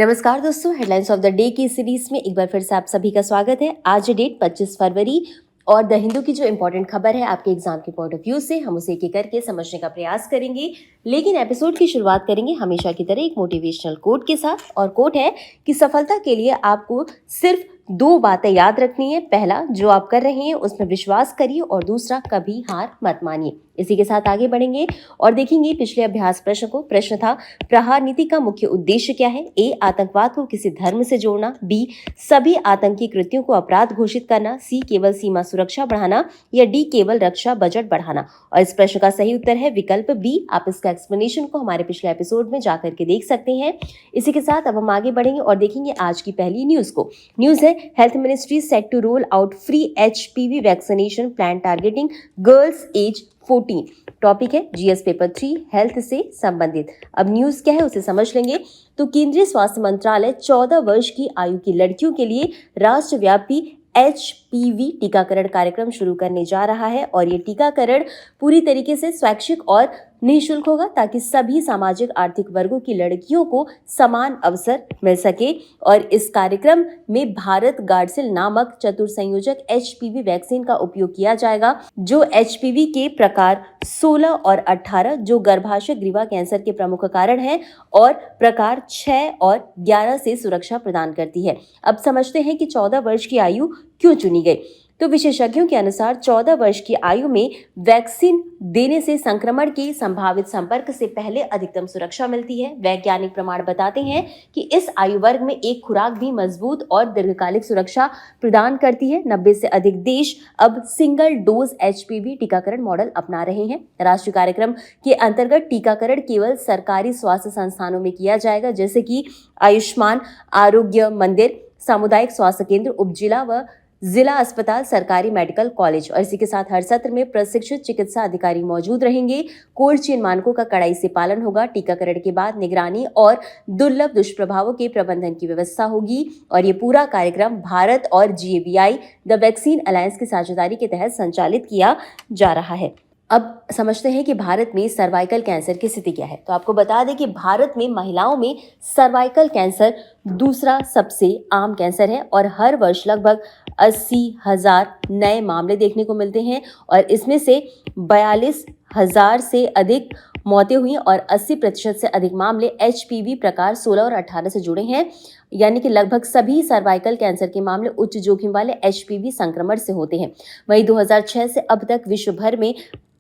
नमस्कार दोस्तों, headlines of the day की सीरीज में एक बार फिर से आप सभी का स्वागत है। आज डेट 25 फरवरी और द हिंदू की जो इंपॉर्टेंट खबर है आपके एग्जाम के पॉइंट ऑफ व्यू से हम उसे एक एक करके समझने का प्रयास करेंगे। लेकिन एपिसोड की शुरुआत करेंगे हमेशा की तरह एक मोटिवेशनल कोट के साथ, और कोट है कि सफलता के लिए आपको सिर्फ दो बातें याद रखनी है। पहला, जो आप कर रहे हैं उसमें विश्वास करिए, और दूसरा, कभी हार मत मानिए। इसी के साथ आगे बढ़ेंगे और देखेंगे पिछले अभ्यास प्रश्न को। प्रश्न था, प्रहार नीति का मुख्य उद्देश्य क्या है? ए, आतंकवाद को किसी धर्म से जोड़ना, बी, सभी आतंकी कृत्यों को अपराध घोषित करना, सी, केवल सीमा सुरक्षा बढ़ाना, या डी, केवल रक्षा बजट बढ़ाना। और इस प्रश्न का सही उत्तर है विकल्प बी। आप इसका एक्सप्लेनेशन को हमारे पिछले एपिसोड में जाकर के देख सकते हैं। इसी के साथ अब हम आगे बढ़ेंगे और देखेंगे आज की पहली न्यूज को। न्यूज है, health ministry set to roll out free HPV vaccination plan targeting girls age 14। Topic है जीएस पेपर 3 हेल्थ से संबंधित। अब न्यूज क्या है उसे समझ लेंगे। तो केंद्रीय स्वास्थ्य मंत्रालय 14 वर्ष की आयु की लड़कियों के लिए राष्ट्रव्यापी HPV टीकाकरण कार्यक्रम शुरू करने जा रहा है, और ये टीकाकरण पूरी तरीके से स्वैच्छिक और निःशुल्क होगा ताकि सभी सामाजिक आर्थिक वर्गों की लड़कियों को समान अवसर मिल सके। और इस कार्यक्रम में भारत गार्डसिल नामक चतुर्संयोजक HPV वैक्सीन का उपयोग किया जाएगा, जो HPV के प्रकार 16 और 18, जो गर्भाशय ग्रीवा कैंसर के प्रमुख कारण है, और प्रकार 6 और 11 से सुरक्षा प्रदान करती है। अब समझते हैं कि 14 वर्ष की आयु क्यों चुनी गई। तो विशेषज्ञों के अनुसार 14 वर्ष की आयु में वैक्सीन देने से संक्रमण के संभावित संपर्क से पहले अधिकतम सुरक्षा मिलती है। वैज्ञानिक प्रमाण बताते हैं कि इस आयु वर्ग में एक खुराक भी मजबूत और दीर्घकालिक सुरक्षा प्रदान करती है। 90 से अधिक देश अब सिंगल डोज HPV टीकाकरण मॉडल अपना रहे हैं। राष्ट्रीय कार्यक्रम के अंतर्गत टीकाकरण केवल सरकारी स्वास्थ्य संस्थानों में किया जाएगा, जैसे कि आयुष्मान आरोग्य मंदिर, सामुदायिक स्वास्थ्य केंद्र, उपजिला व जिला अस्पताल, सरकारी मेडिकल कॉलेज। और इसी के साथ हर सत्र में प्रशिक्षित चिकित्सा अधिकारी मौजूद रहेंगे। कोल्ड चेन मानकों का कड़ाई से पालन होगा। टीकाकरण के बाद निगरानी और दुर्लभ दुष्प्रभावों के प्रबंधन की व्यवस्था होगी। और ये पूरा कार्यक्रम भारत और GAVI द वैक्सीन अलायंस की साझेदारी के तहत संचालित किया जा रहा है। अब समझते हैं कि भारत में सर्वाइकल कैंसर की स्थिति क्या है। तो आपको बता दें कि भारत में महिलाओं में सर्वाइकल कैंसर दूसरा सबसे आम कैंसर है, और हर वर्ष लगभग 80,000 नए मामले देखने को मिलते हैं, और इसमें से 42,000 से अधिक मौतें हुई, और 80% से अधिक मामले HPV प्रकार 16 और 18 से जुड़े हैं। यानी कि लगभग सभी सर्वाइकल कैंसर के मामले उच्च जोखिम वाले HPV संक्रमण से होते हैं। वहीं 2006 से अब तक विश्व भर में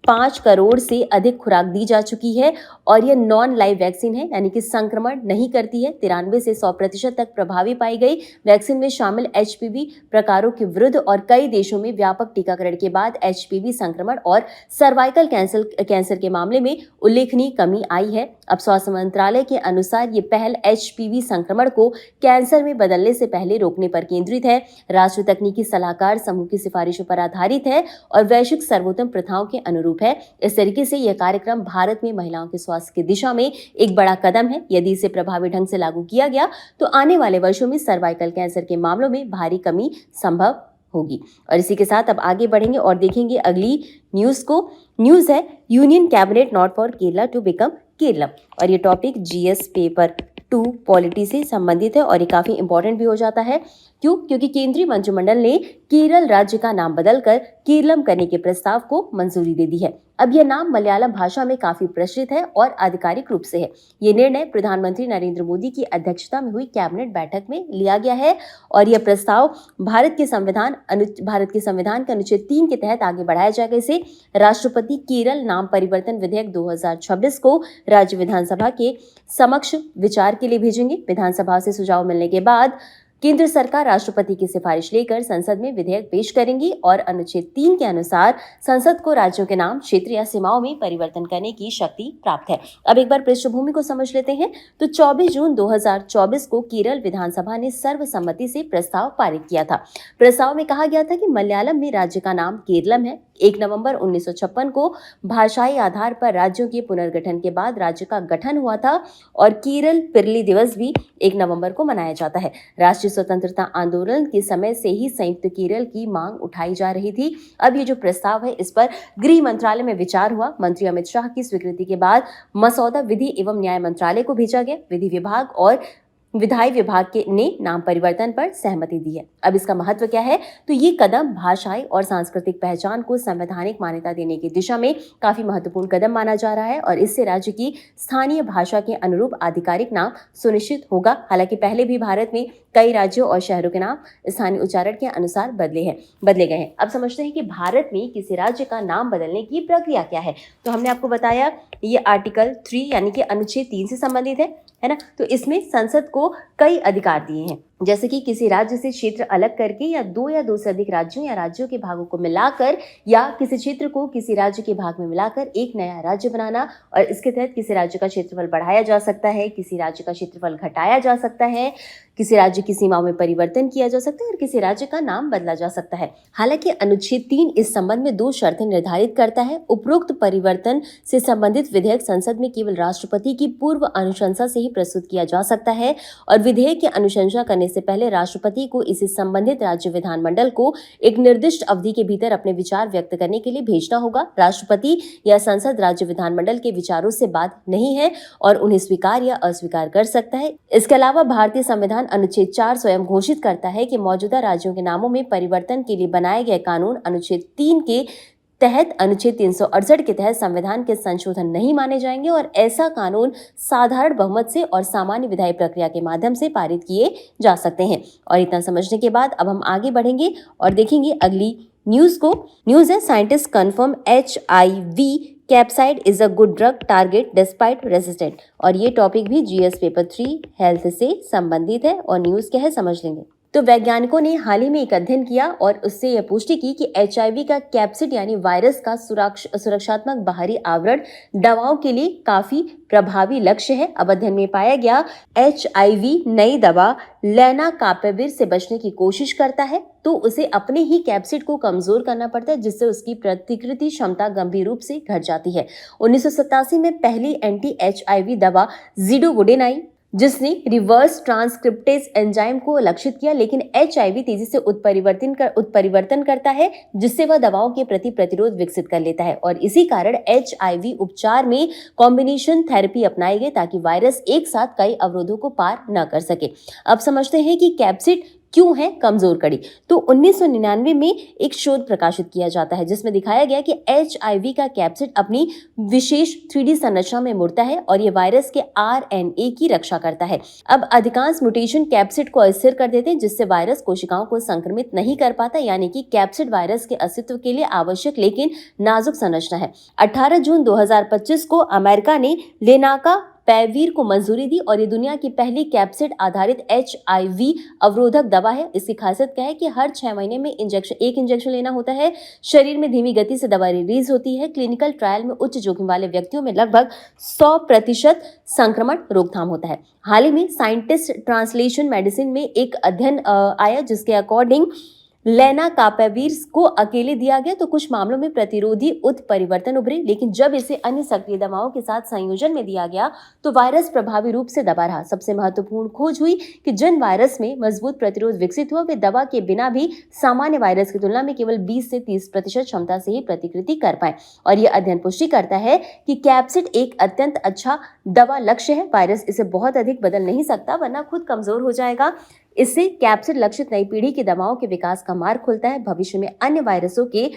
5 करोड़ से अधिक खुराक दी जा चुकी है, और यह नॉन लाइव वैक्सीन है, यानी कि संक्रमण नहीं करती है। 93 से 100% तक प्रभावी पाई गई। वैक्सीन में शामिल HPV प्रकारों के विरुद्ध और कई देशों में व्यापक टीकाकरण के बाद HPV संक्रमण और सर्वाइकल कैंसर के मामले में उल्लेखनीय कमी आई है। अब स्वास्थ्य मंत्रालय के अनुसार ये पहल HPV संक्रमण को कैंसर में बदलने से पहले रोकने पर केंद्रित है, राष्ट्रीय तकनीकी सलाहकार समूह की सिफारिशों पर आधारित है, और वैश्विक सर्वोत्तम प्रथाओं के अनुरूप है। इस तरीके से यह कार्यक्रम भारत में महिलाओं के स्वास्थ्य की दिशा में एक बड़ा कदम है। यदि इसे प्रभावी ढंग से लागू किया गया तो आने वाले वर्षों में सर्वाइकल कैंसर के मामलों में भारी कमी संभव होगी। और इसी के साथ अब आगे बढ़ेंगे और देखेंगे अगली न्यूज को। न्यूज है, union cabinet nod for Kerala to become Keralam, और ये टॉपिक GS पेपर 2 पॉलिटी से संबंधित है, और ये काफी इंपॉर्टेंट भी हो जाता है। क्यों? क्योंकि केंद्रीय मंत्रिमंडल ने केरल राज्य का नाम बदलकर केरलम करने के प्रस्ताव को मंजूरी दे दी है। अब यह नाम मलयालम भाषा में काफी प्रचलित है और आधिकारिक रूप से है। ये निर्णय प्रधानमंत्री नरेंद्र मोदी की अध्यक्षता में हुई कैबिनेट बैठक में लिया गया है, और यह प्रस्ताव भारत के संविधान के अनुच्छेद 3 के तहत आगे बढ़ाया जाएगा। इसे राष्ट्रपति केरल नाम परिवर्तन विधेयक 2026 को राज्य विधानसभा के समक्ष विचार के लिए भेजेंगे। विधानसभा से सुझाव मिलने के बाद केंद्र सरकार राष्ट्रपति की सिफारिश लेकर संसद में विधेयक पेश करेंगी, और अनुच्छेद 3 के अनुसार संसद को राज्यों के नाम, क्षेत्र या सीमाओं में परिवर्तन करने की शक्ति प्राप्त है। अब एक बार पृष्ठभूमि को समझ लेते हैं। तो 24 जून 2024 को केरल विधानसभा ने सर्वसम्मति से प्रस्ताव पारित किया था। प्रस्ताव में कहा गया था कि मलयालम में राज्य का नाम केरलम है। 1 नवंबर 1956 को भाषाई आधार पर राज्यों के पुनर्गठन के बाद राज्य का गठन हुआ था, और केरल पिरली दिवस भी 1 नवंबर को मनाया जाता है। राष्ट्रीय स्वतंत्रता आंदोलन के समय से ही संयुक्त केरल की मांग उठाई जा रही थी। अब ये जो प्रस्ताव है इस पर गृह मंत्रालय में विचार हुआ। मंत्री अमित शाह की स्वीकृति के बाद मसौदा विधि एवं न्याय मंत्रालय को भेजा गया। विधि विभाग और विधायी विभाग ने नाम परिवर्तन पर सहमति दी है। अब इसका महत्व क्या है, तो ये कदम भाषाई और सांस्कृतिक पहचान को संवैधानिक मान्यता देने की दिशा में काफी महत्वपूर्ण कदम माना जा रहा है और इससे राज्य की स्थानीय भाषा के अनुरूप आधिकारिक नाम सुनिश्चित होगा। हालांकि पहले भी भारत में कई राज्यों और शहरों के नाम स्थानीय उच्चारण के अनुसार बदले गए हैं। अब समझते हैं कि भारत में किसी राज्य का नाम बदलने की प्रक्रिया क्या है। तो हमने आपको बताया ये आर्टिकल 3 यानी कि अनुच्छेद 3 से संबंधित है ना। तो इसमें संसद को कई अधिकार दिए हैं, जैसे कि किसी राज्य से क्षेत्र अलग करके या दो से अधिक राज्यों या राज्यों के भागों को मिलाकर या किसी क्षेत्र को किसी राज्य के भाग में मिलाकर एक नया राज्य बनाना। और इसके तहत किसी राज्य का क्षेत्रफल बढ़ाया जा सकता है, किसी राज्य का क्षेत्रफल घटाया जा सकता है, किसी राज्य की सीमाओं में परिवर्तन किया जा सकता है और किसी राज्य का नाम बदला जा सकता है। हालांकि अनुच्छेद 3 इस संबंध में 2 शर्तें निर्धारित करता है। उपरोक्त परिवर्तन से संबंधित विधेयक संसद में केवल राष्ट्रपति की पूर्व अनुशंसा से ही प्रस्तुत किया जा सकता है और विधेयक की अनुशंसा करने से पहले राष्ट्रपति को इसे संबंधित राज्य विधानमंडल को एक निर्दिष्ट अवधि के भीतर अपने विचार व्यक्त करने के लिए भेजना होगा। राष्ट्रपति या संसद राज्य विधानमंडल के विचारों से बात नहीं है और उन्हें स्वीकार या अस्वीकार कर सकता है। इसके अलावा भारतीय संविधान अनुच्छेद 4 स्वयं घोषित करता है कि मौजूदा राज्यों के नामों में परिवर्तन के लिए बनाए गए कानून अनुच्छेद 3 के तहत अनुच्छेद 368 के तहत संविधान के संशोधन नहीं माने जाएंगे और ऐसा कानून साधारण बहुमत से और सामान्य विधायी प्रक्रिया के माध्यम से पारित किए जा सकते हैं। और इतना समझने के बाद अब हम आगे बढ़ेंगे और देखेंगे अगली न्यूज को। न्यूज है, scientist confirm HIV capsid is a good drug target despite resistant. और ये टॉपिक भी GS पेपर 3 हेल्थ से संबंधित है और न्यूज क्या है समझ लेंगे। तो वैज्ञानिकों ने हाल ही में एक अध्ययन किया और उससे यह पुष्टि की कि HIV का कैप्सिड यानी वायरस का सुरक्षात्मक बाहरी आवरण दवाओं के लिए काफी प्रभावी लक्ष्य है। अब अध्ययन में पाया गया HIV नई दवा लेनाकापाविर से बचने की कोशिश करता है तो उसे अपने ही कैप्सिड को कमजोर करना पड़ता है, जिससे उसकी प्रतिकृति क्षमता गंभीर रूप से घट जाती है। 1987 में पहली एंटी HIV दवा ज़िडोवुडेन जिसने रिवर्स ट्रांसक्रिप्टेज एंजाइम को लक्षित किया, लेकिन HIV तेजी से उत्परिवर्तन करता है जिससे वह दवाओं के प्रति प्रतिरोध विकसित कर लेता है और इसी कारण HIV उपचार में कॉम्बिनेशन थेरेपी अपनाई गई ताकि वायरस एक साथ कई अवरोधों को पार न कर सके। अब समझते हैं कि कैप्सिड क्यों है कमजोर कड़ी। तो 1999 में एक शोध प्रकाशित किया जाता है जिसमें दिखाया गया कि HIV का कैप्सिड अपनी विशेष 3D संरचना में मुड़ता है और ये वायरस के RNA की रक्षा करता है। अब अधिकांश म्यूटेशन कैप्सिड को अस्थिर कर देते हैं जिससे वायरस कोशिकाओं को संक्रमित नहीं कर पाता, यानी कि कैप्सिड वायरस के अस्तित्व के लिए आवश्यक लेकिन नाजुक संरचना है। 18 जून 2025 को अमेरिका ने लेनाकापाविर को मंजूरी दी और ये दुनिया की पहली कैप्सिड आधारित HIV अवरोधक दवा है। इसकी खासियत क्या है कि हर 6 महीने में एक इंजेक्शन लेना होता है। शरीर में धीमी गति से दवा रिलीज होती है। क्लिनिकल ट्रायल में उच्च जोखिम वाले व्यक्तियों में लगभग 100% संक्रमण रोकथाम होता है। हाल ही में साइंटिस्ट ट्रांसलेशन मेडिसिन में एक अध्ययन आया जिसके अकॉर्डिंग लेनाकापाविर को अकेले दिया गया तो कुछ मामलों में प्रतिरोधी उत्परिवर्तन उभरे, लेकिन जब इसे अन्य सक्रिय दवाओं के साथ संयोजन में दिया गया तो वायरस प्रभावी रूप से दबा रहा। सबसे महत्वपूर्ण खोज हुई कि जिन वायरस में मजबूत प्रतिरोध विकसित हुआ वे दवा के बिना भी सामान्य वायरस की तुलना में केवल 20 से 30% क्षमता से ही प्रतिकृति कर पाए। और यह अध्ययन पुष्टि करता है कि कैप्सिड एक अत्यंत अच्छा दवा लक्ष्य है। वायरस इसे बहुत अधिक बदल नहीं सकता वरना खुद कमजोर हो जाएगा। इससे कैप्सिड लक्षित नई पीढ़ी की दवाओं के विकास का मार्ग खुलता है। भविष्य में अन्य वायरसों के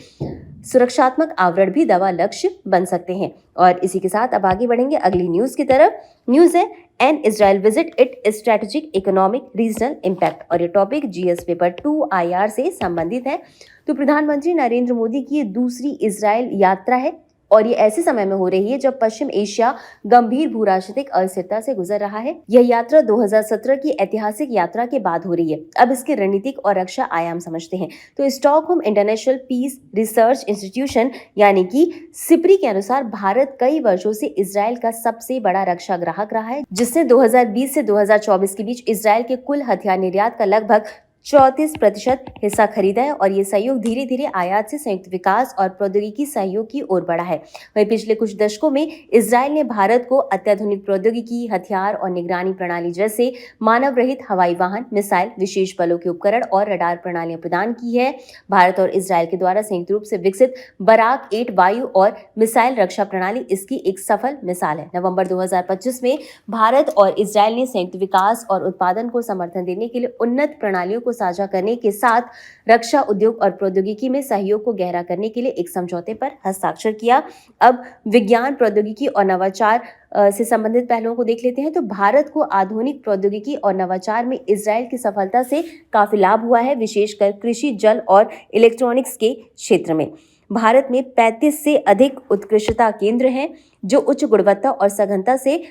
सुरक्षात्मक आवरण भी दवा लक्ष्य बन सकते हैं। और इसी के साथ अब आगे बढ़ेंगे अगली न्यूज की तरफ। न्यूज है an Israel visit it strategic economic regional impact और ये टॉपिक GS पेपर 2 IR से संबंधित है। तो प्रधानमंत्री नरेंद्र मोदी की ये दूसरी इजराइल यात्रा है और ये ऐसे समय में हो रही है जब पश्चिम एशिया गंभीर भूराजनीतिक अस्थिरता से गुजर रहा है। यह यात्रा 2017 की ऐतिहासिक यात्रा के बाद हो रही है। अब इसके रणनीतिक और रक्षा आयाम समझते हैं। तो Stockholm International Peace Research Institution यानी कि सिप्री के अनुसार भारत कई वर्षों से इजराइल का सबसे बड़ा रक्षा ग्राहक रहा है, जिसने 2020 से 2024 के बीच इजराइल के कुल हथियार निर्यात का लगभग 34% हिस्सा खरीदा है और ये सहयोग धीरे धीरे आयात से संयुक्त विकास और प्रौद्योगिकी सहयोग की ओर बढ़ा है। वहीं पिछले कुछ दशकों में इजरायल ने भारत को अत्याधुनिक प्रौद्योगिकी, हथियार और निगरानी प्रणाली जैसे मानव रहित हवाई वाहन, मिसाइल, विशेष बलों के उपकरण और रडार प्रणालियां प्रदान की है। भारत और इजरायल के द्वारा संयुक्त रूप से विकसित बराक 8 वायु और मिसाइल रक्षा प्रणाली इसकी एक सफल मिसाल है। नवंबर 2025 में भारत और इजरायल ने संयुक्त विकास और उत्पादन को समर्थन देने के लिए उन्नत प्रणालियों को साझा करने के साथ रक्षा उद्योग और प्रौद्योगिकी में सहयोग को गहरा करने के लिए एक समझौते पर हस्ताक्षर किया। अब विज्ञान, प्रौद्योगिकी और नवाचार से संबंधित पहलुओं को देख लेते हैं। तो भारत को आधुनिक प्रौद्योगिकी और नवाचार में इजरायल की सफलता से काफी लाभ हुआ है, विशेषकर कृषि, जल और इलेक्ट्रॉनिक्स के क्षेत्र में। भारत में 35 से अधिक उत्कृष्टता केंद्र हैं जो उच्च गुणवत्ता और सघनता से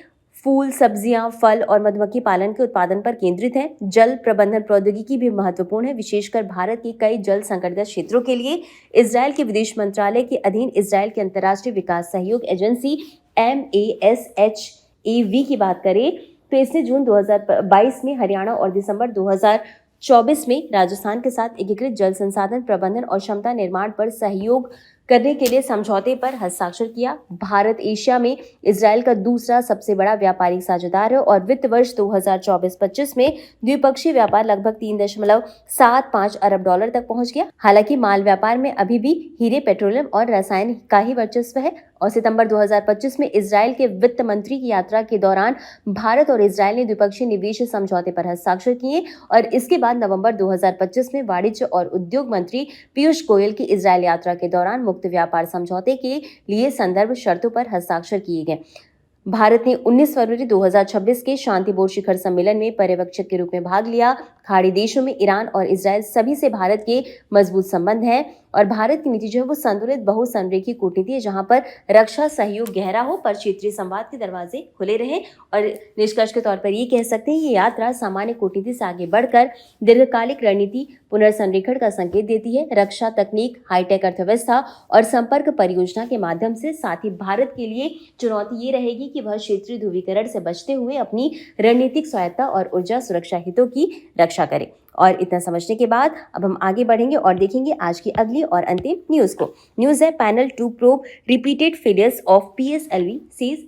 फूल, सब्जियां, फल और मधुमक्खी पालन के उत्पादन पर केंद्रित है। जल प्रबंधन प्रौद्योगिकी भी महत्वपूर्ण है, विशेषकर भारत के कई जल संकटग्रस्त क्षेत्रों के लिए। इजरायल के विदेश मंत्रालय के अधीन इजरायल की अंतर्राष्ट्रीय विकास सहयोग एजेंसी MASHAV की बात करें तो इसने जून 2022 में हरियाणा और दिसंबर 2024 में राजस्थान के साथ एकीकृत जल संसाधन प्रबंधन और क्षमता निर्माण पर सहयोग करने के लिए समझौते पर हस्ताक्षर किया। भारत एशिया में इजरायल का दूसरा सबसे बड़ा व्यापारिक साझेदार है और वित्त वर्ष 2024-25 में द्विपक्षीय व्यापार लगभग $3.75 अरब तक पहुंच गया। हालांकि माल व्यापार में अभी भी हीरे, पेट्रोलियम और रसायन का ही वर्चस्व है। और सितंबर 2025 में इजरायल के वित्त मंत्री की यात्रा के दौरान भारत और इजरायल ने द्विपक्षीय निवेश समझौते पर हस्ताक्षर किए और इसके बाद नवंबर 2025 में वाणिज्य और उद्योग मंत्री पीयूष गोयल की इजरायल यात्रा के दौरान मुक्त व्यापार समझौते के लिए संदर्भ शर्तों पर हस्ताक्षर किए गए। भारत ने 19 फरवरी 2026 के शांति बोर्ड शिखर सम्मेलन में पर्यवेक्षक के रूप में भाग लिया। खाड़ी देशों में ईरान और इजरायल सभी से भारत के मजबूत संबंध हैं और भारत की नीति जो है वो संतुलित बहुसंरेखीय कूटनीति है, जहां पर रक्षा सहयोग गहरा हो पर क्षेत्रीय संवाद के दरवाजे खुले रहें। और निष्कर्ष के तौर पर ये कह सकते हैं ये यात्रा सामान्य कूटनीति से आगे बढ़कर दीर्घकालिक रणनीति पुनर्संरेखण का संकेत देती है। रक्षा तकनीक, हाईटेक अर्थव्यवस्था और संपर्क परियोजना के माध्यम से साथ ही भारत के लिए चुनौती ये रहेगी कि वह क्षेत्रीय ध्रुवीकरण से बचते हुए अपनी रणनीतिक स्वायत्ता और ऊर्जा सुरक्षा हितों की रक्षा करें। और इतना समझने के बाद अब हम आगे बढ़ेंगे और देखेंगे आज की अगली और अंतिम न्यूज को। न्यूज है panel to probe repeated failures of PSLV sees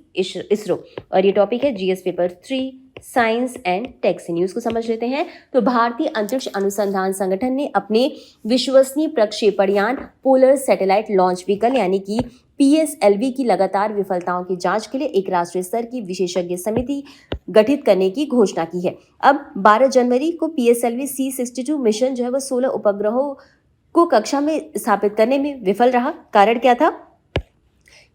ISRO और ये टॉपिक है GS paper 3 science and tech से। न्यूज को समझ लेते हैं। तो भारतीय अंतरिक्ष अनुसंधान संगठन ने अपने विश्वसनीय प्रक्षेपण यान पोलर सैटेलाइट लॉन्च व्हीकल यानी कि PSLV की लगातार विफलताओं की जांच के लिए एक राष्ट्रीय स्तर की विशेषज्ञ समिति गठित करने की घोषणा की है। अब 12 जनवरी को PSLV C62 मिशन जो है वो 16 उपग्रहों को कक्षा में स्थापित करने में विफल रहा। कारण क्या था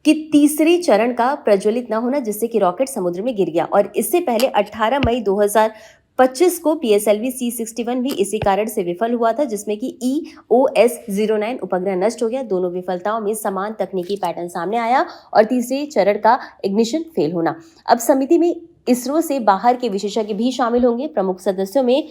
कि तीसरे चरण का प्रज्वलित न होना, जिससे कि रॉकेट समुद्र में गिर गया। और इससे पहले 18 मई 2025 को PSLV C61 भी इसी कारण से विफल हुआ था, जिसमें कि EOS-09 उपग्रह नष्ट हो गया। दोनों विफलताओं में समान तकनीकी पैटर्न सामने आया और तीसरे चरण का इग्निशन फेल होना। अब समिति में इसरो से बाहर के विशेषज्ञ भी शामिल होंगे। प्रमुख सदस्यों में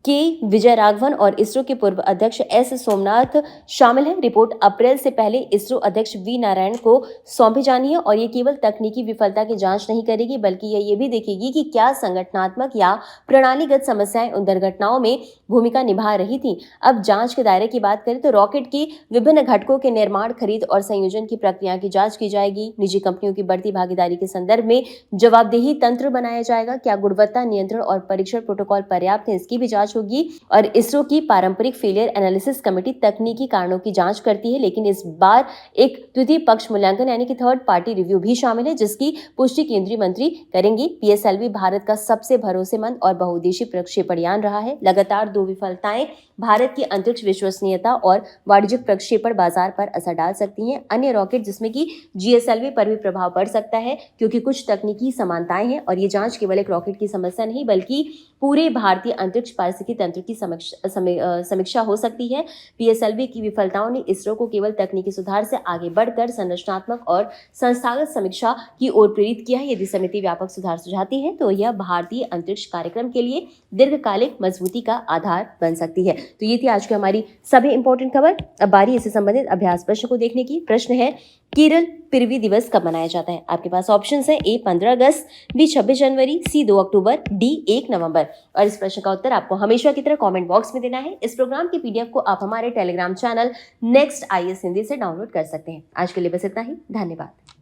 के विजय राघवन और इसरो के पूर्व अध्यक्ष S सोमनाथ शामिल हैं। रिपोर्ट अप्रैल से पहले इसरो अध्यक्ष V नारायण को सौंपी जानी है और ये केवल तकनीकी विफलता की जांच नहीं करेगी, बल्कि ये भी देखेगी कि क्या संगठनात्मक या प्रणालीगत समस्याएं उन दुर्घटनाओं में भूमिका निभा रही थी। अब जांच के दायरे की बात करें तो रॉकेट के विभिन्न घटकों के निर्माण, खरीद और संयोजन की प्रक्रिया की जांच की जाएगी। निजी कंपनियों की बढ़ती भागीदारी के संदर्भ में जवाबदेही तंत्र बनाया जाएगा। क्या गुणवत्ता नियंत्रण और परीक्षण प्रोटोकॉल पर्याप्त है, इसकी भी जांच होगी। और इसरो की पारंपरिक फेलियर एनालिसिस कमेटी तकनीकी कारणों की जांच करती है, लेकिन इस बार एक तृतीय पक्ष मूल्यांकन यानी कि थर्ड पार्टी रिव्यू भी शामिल है, जिसकी पुष्टि केंद्रीय मंत्री करेंगी। PSLV भारत का सबसे भरोसेमंद और बहुउद्देशीय प्रक्षेपण यान रहा है। लगातार 2 विफलताएं भारत की अंतरिक्ष विश्वसनीयता और वाणिज्यिक प्रक्षेपण बाजार पर असर डाल सकती हैं। अन्य रॉकेट जिसमें कि GSLV पर भी प्रभाव पड़ सकता है, क्योंकि कुछ तकनीकी समानताएं हैं। और ये जांच केवल एक रॉकेट की समस्या नहीं, बल्कि पूरे भारतीय अंतरिक्ष पारिस्थितिकी तंत्र की समीक्षा हो सकती है। PSLV की विफलताओं ने इसरो को केवल तकनीकी सुधार से आगे बढ़कर संरचनात्मक और संस्थागत समीक्षा की ओर प्रेरित किया है। यदि समिति व्यापक सुधार सुझाती है तो यह भारतीय अंतरिक्ष कार्यक्रम के लिए दीर्घकालिक मजबूती का आधार बन सकती है। तो ये थी आज की हमारी सभी इंपॉर्टेंट खबर। अब बारी इससे संबंधित अभ्यास प्रश्न को देखने की। प्रश्न है केरल पृथ्वी दिवस कब मनाया जाता है? आपके पास ऑप्शंस हैं, ए 15 अगस्त, बी 26 जनवरी, सी 2 अक्टूबर, डी 1 नवंबर। और इस प्रश्न का उत्तर आपको हमेशा की तरह कमेंट बॉक्स में देना है। इस प्रोग्राम की पीडीएफ को आप हमारे Telegram channel next IAS Hindi से डाउनलोड कर सकते हैं। आज के लिए बस इतना ही, धन्यवाद।